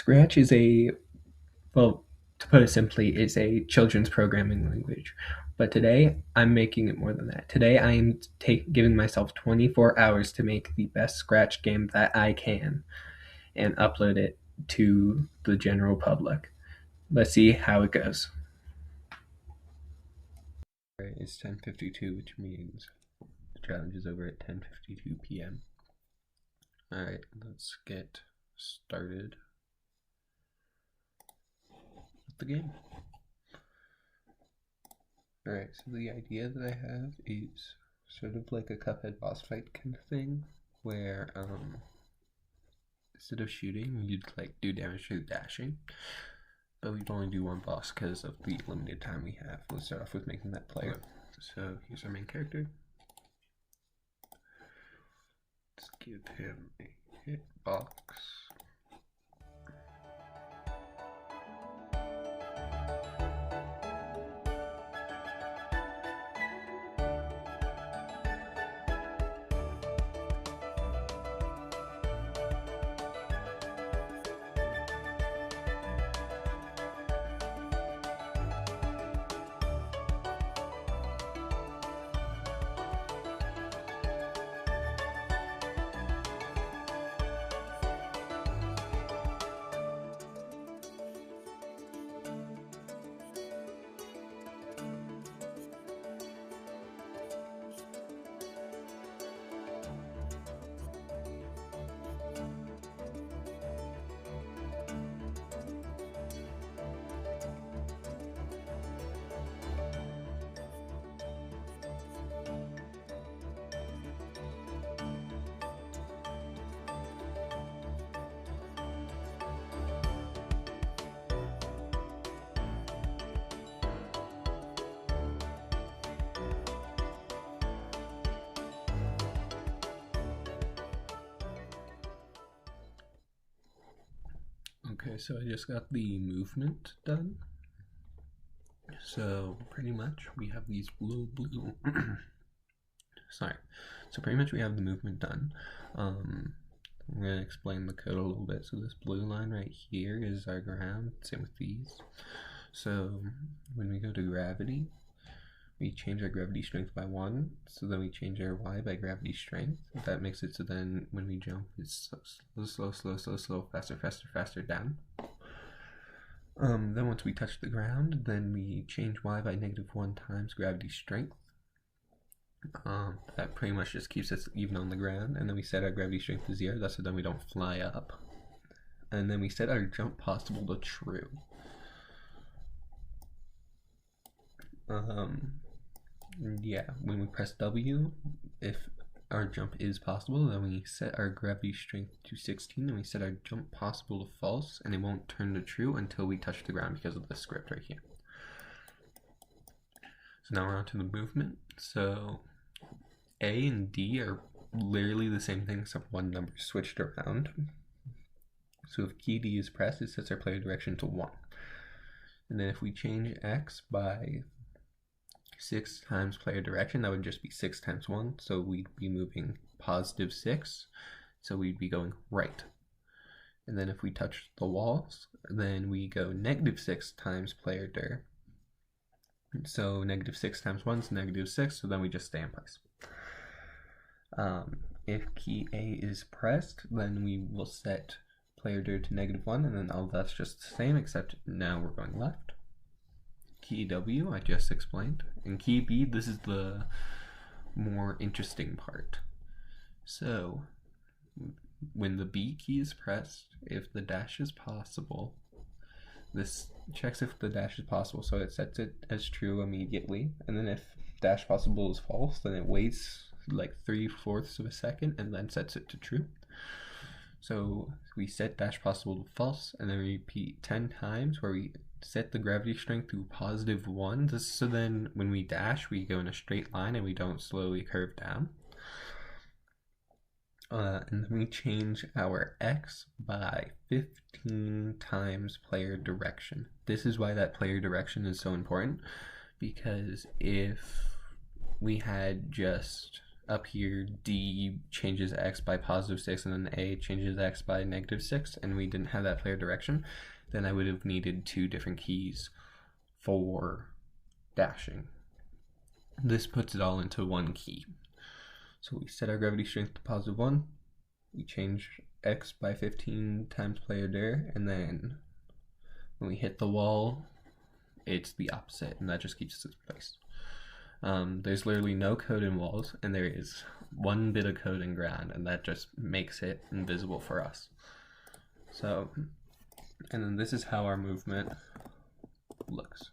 Scratch is well, to put it simply, is a children's programming language. But today, I'm making it more than that. Today, I am giving myself 24 hours to make the best Scratch game that I can and upload it to the general public. Let's see how it goes. Alright, it's 10:52, which means the challenge is over at 10:52 p.m. Alright, let's get started with the game. Alright, so the idea that I have is sort of like a Cuphead boss fight kind of thing, where instead of shooting, you'd like do damage through dashing, but we'd only do one boss because of the limited time we have. Let's start off with making that player. So here's our main character. Let's give him a hitbox. Okay, so I just got the movement done. So pretty much we have these blue sorry. So pretty much we have the movement done. I'm gonna explain the code a little bit. So this blue line right here is our ground, same with these. So when we go to gravity, we change our gravity strength by 1, so then we change our y by gravity strength. That makes it so then when we jump, it's slow, faster down. Then once we touch the ground, then we change y by -1 times gravity strength. That pretty much just keeps us even on the ground, and then we set our gravity strength to 0, that's so then we don't fly up. And then we set our jump possible to true. Yeah, when we press W, if our jump is possible, then we set our gravity strength to 16, and we set our jump possible to false, and it won't turn to true until we touch the ground because of the script right here. So now we're on to the movement. So A and D are literally the same thing except one number switched around. So if key D is pressed, it sets our player direction to 1. And then if we change X by 6 times player direction, that would just be 6 times 1, so we'd be moving +6, so we'd be going right. And then if we touch the walls, then we go -6 times player dir. So -6 times 1 is -6, so then we just stay in place. If key A is pressed, then we will set player dir to -1, and then all that's just the same, except now we're going left. Key W, I just explained. And key B, this is the more interesting part. So, when the B key is pressed, if the dash is possible, this checks if the dash is possible, so it sets it as true immediately. And then if dash possible is false, then it waits like 3/4 of a second and then sets it to true. So we set dash possible to false, and then we repeat 10 times where we set the gravity strength to +1. So then when we dash, we go in a straight line and we don't slowly curve down. And then we change our X by 15 times player direction. This is why that player direction is so important, because if we had just up here D changes X by +6 and then A changes X by -6, and we didn't have that player direction, then I would have needed 2 different keys for dashing. This puts it all into 1 key. So we set our gravity strength to +1, we change X by 15 times player dir, and then when we hit the wall, it's the opposite, and that just keeps us in place. There's literally no code in walls, and there is 1 bit of code in ground, and that just makes it invisible for us. So, and then this is how our movement looks.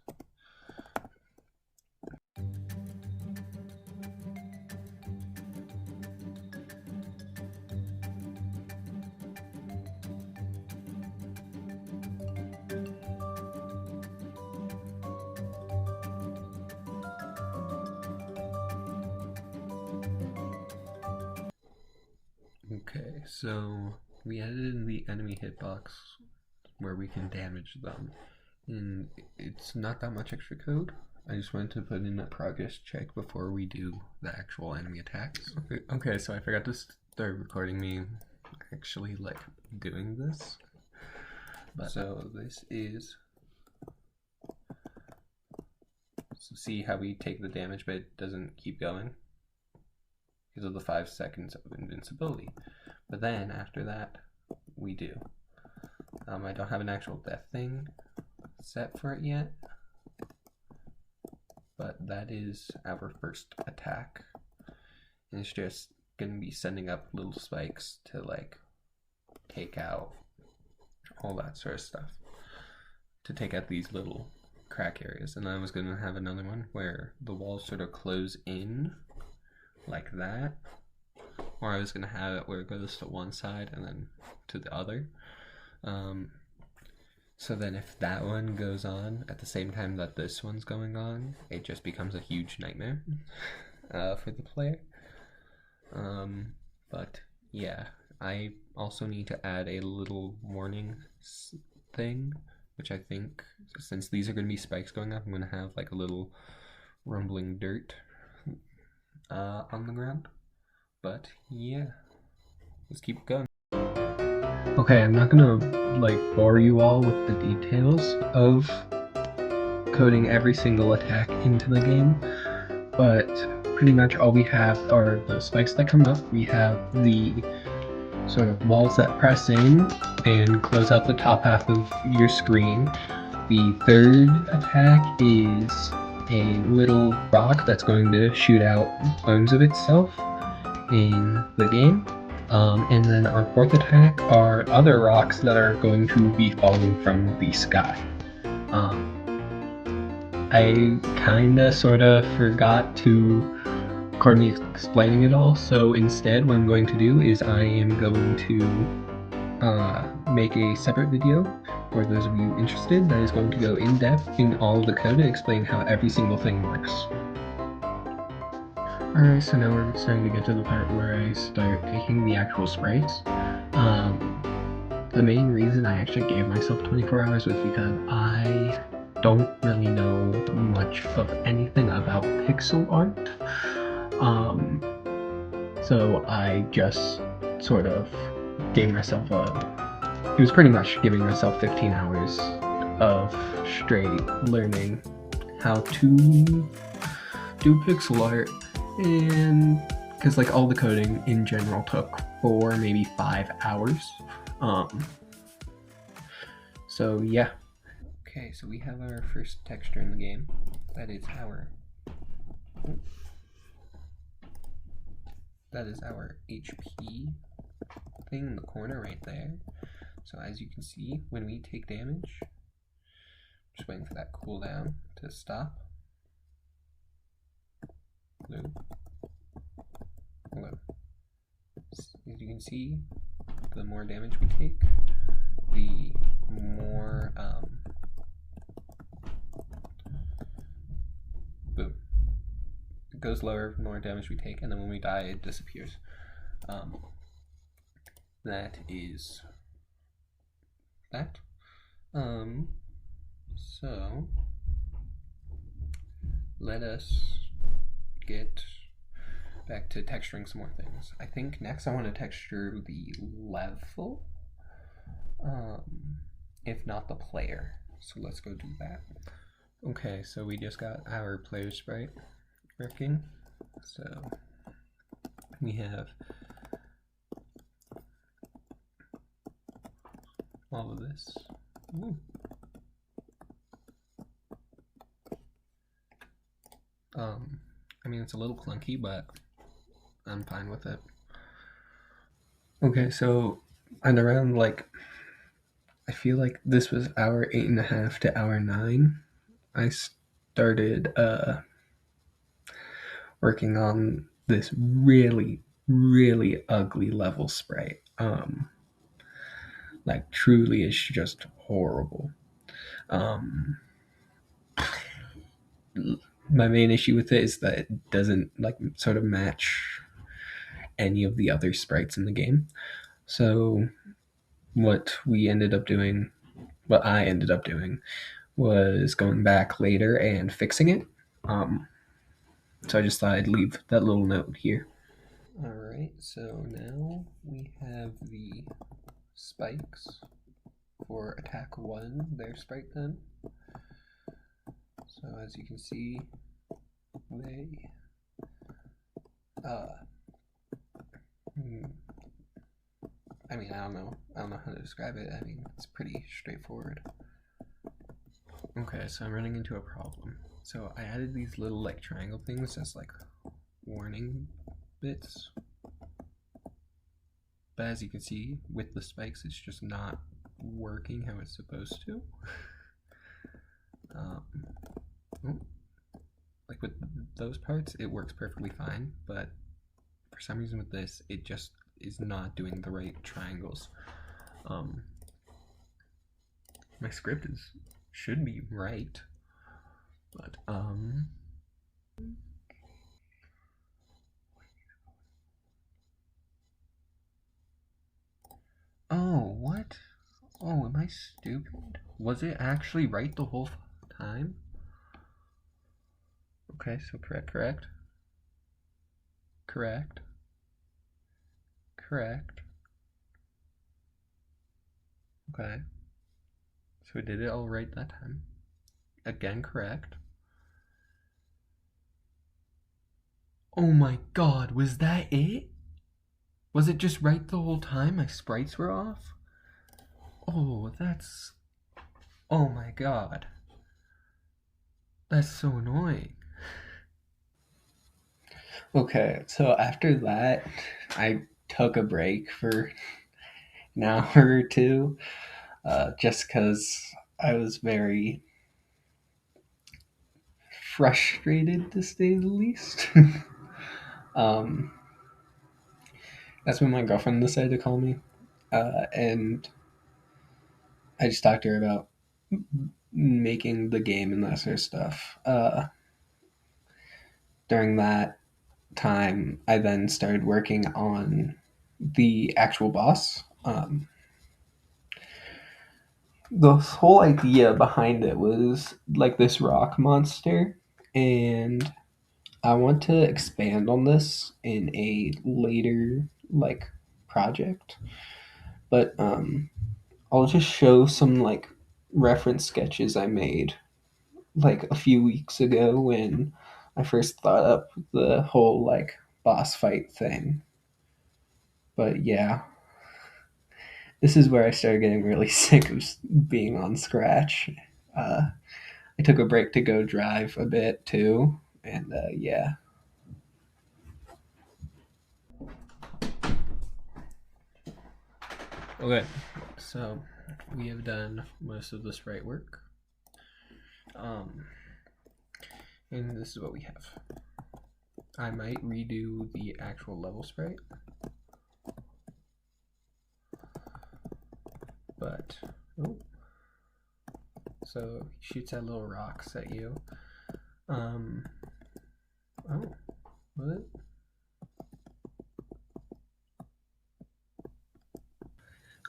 Okay, so we added in the enemy hitbox where we can damage them, and it's not that much extra code. I just wanted to put in a progress check before we do the actual enemy attacks. Okay, so I forgot to start recording me actually like doing this. But so this is, so see how we take the damage but it doesn't keep going because of the 5 seconds of invincibility. But then after that, we do. I don't have an actual death thing set for it yet, but that is our first attack. And it's just gonna be sending up little spikes to like take out all that sort of stuff, to take out these little crack areas. And I was gonna have another one where the walls sort of close in like that, or I was gonna have it where it goes to one side and then to the other. So then if that one goes on at the same time that this one's going on, it just becomes a huge nightmare for the player. But yeah, I also need to add a little warning thing, which I think, since these are going to be spikes going up, I'm going to have like a little rumbling dirt on the ground. But yeah, let's keep going. Okay, I'm not gonna like bore you all with the details of coding every single attack into the game, but pretty much all we have are the spikes that come up. We have the sort of walls that press in and close out the top half of your screen. The third attack is a little rock that's going to shoot out clones of itself in the game. And then our fourth attack are other rocks that are going to be falling from the sky. I kinda sorta forgot to record me explaining it all, so instead what I'm going to do is I am going to make a separate video for those of you interested that is going to go in depth in all of the code and explain how every single thing works. Alright, so now we're starting to get to the part where I start taking the actual sprites. The main reason I actually gave myself 24 hours was because I don't really know much of anything about pixel art. So I just sort of gave myself it was pretty much giving myself 15 hours of straight learning how to do pixel art. And because like all the coding in general took 4, maybe 5 hours. So yeah. Okay, so we have our first texture in the game. That is our HP thing in the corner right there. So as you can see, when we take damage, just waiting for that cooldown to stop. Blue. Hello. As you can see, the more damage we take, the more boom. It goes lower, the more damage we take, and then when we die, it disappears. That is that. So let us get back to texturing some more things. I think next I want to texture the level, if not the player. So let's go do that. Okay, so we just got our player sprite working. So we have all of this. Ooh. I mean, it's a little clunky, but I'm fine with it. Okay, so and around like, I feel like this was hour 8.5 to hour 9. I started working on this really, really ugly level sprite. Like truly, it's just horrible. Um, my main issue with it is that it doesn't like sort of match any of the other sprites in the game. So what we ended up doing, what I ended up doing, was going back later and fixing it. So I just thought I'd leave that little note here. All right, so now we have the spikes for attack 1, their sprite then. So as you can see, they I mean, I don't know how to describe it. I mean, it's pretty straightforward. Okay, so I'm running into a problem. So I added these little like triangle things as like warning bits. But as you can see, with the spikes, it's just not working how it's supposed to. Like with those parts, it works perfectly fine, but for some reason with this, it just is not doing the right triangles. My script should be right, but oh, what? Oh, am I stupid? Was it actually right the whole time? Okay, so correct. Okay. So we did it all right that time. Again, correct. Oh my god, was that it? Was it just right the whole time? My sprites were off? Oh, that's... Oh my god. That's so annoying. Okay, so after that, I took a break for an hour or two, just because I was very frustrated, to say the least. um, that's when my girlfriend decided to call me, and I just talked to her about making the game and that sort of stuff. During that time, I then started working on the actual boss. The whole idea behind it was like this rock monster, and I want to expand on this in a later like project, but I'll just show some like reference sketches I made like a few weeks ago when I first thought up the whole like boss fight thing. But yeah, this is where I started getting really sick of being on Scratch. I took a break to go drive a bit too, and yeah. Okay, so we have done most of the sprite work. And this is what we have. I might redo the actual level sprite, but oh, so he shoots out little rocks at you. Oh, what?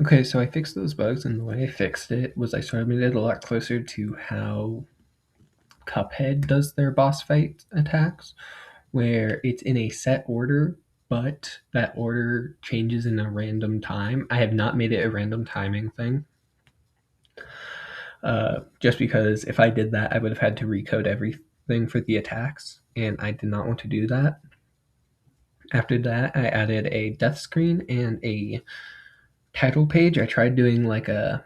Okay, so I fixed those bugs, and the way I fixed it was I sort of made it a lot closer to how Cuphead does their boss fight attacks, where it's in a set order, but that order changes in a random time. I have not made it a random timing thing. Just because if I did that, I would have had to recode everything for the attacks, and I did not want to do that. After that, I added a death screen and a title page. I tried doing like a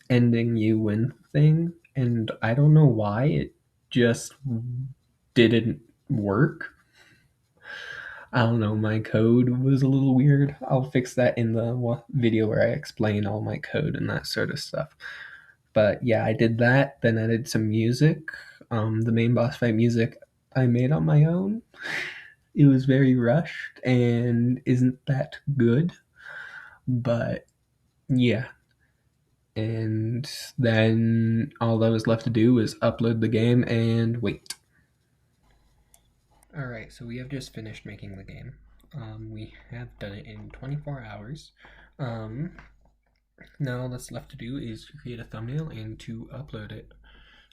ending you win thing, and I don't know why it just didn't work. I don't know, my code was a little weird. I'll fix that in the video where I explain all my code and that sort of stuff. But yeah, I did that, then I did some music. The main boss fight music I made on my own. It was very rushed and isn't that good, but yeah. And then all that was left to do was upload the game and wait. Alright, so we have just finished making the game. We have done it in 24 hours. Now all that's left to do is to create a thumbnail and to upload it.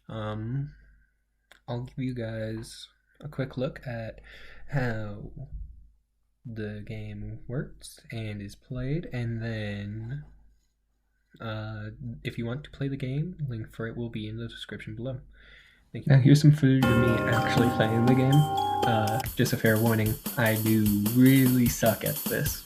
I'll give you guys a quick look at how the game works and is played, and then if you want to play the game, link for it will be in the description below. Thank you. Now here's some footage of me actually playing the game. Just a fair warning, I do really suck at this.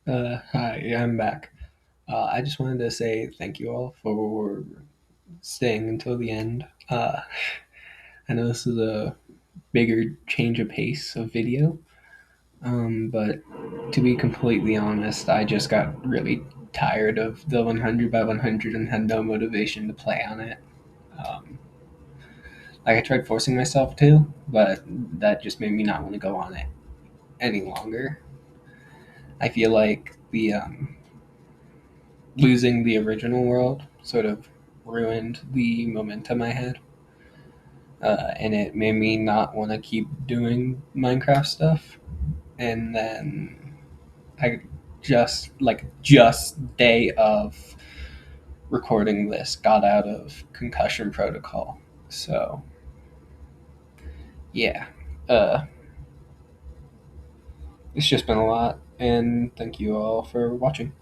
Hi, I'm back. I just wanted to say thank you all for staying until the end. I know this is a bigger change of pace of video, but to be completely honest, I just got really tired of the 100 by 100 and had no motivation to play on it. Like I tried forcing myself to, but that just made me not want to go on it any longer. I feel like the losing the original world sort of ruined the momentum I had. And it made me not want to keep doing Minecraft stuff. And then I just day of recording this got out of concussion protocol. So yeah, it's just been a lot, and thank you all for watching.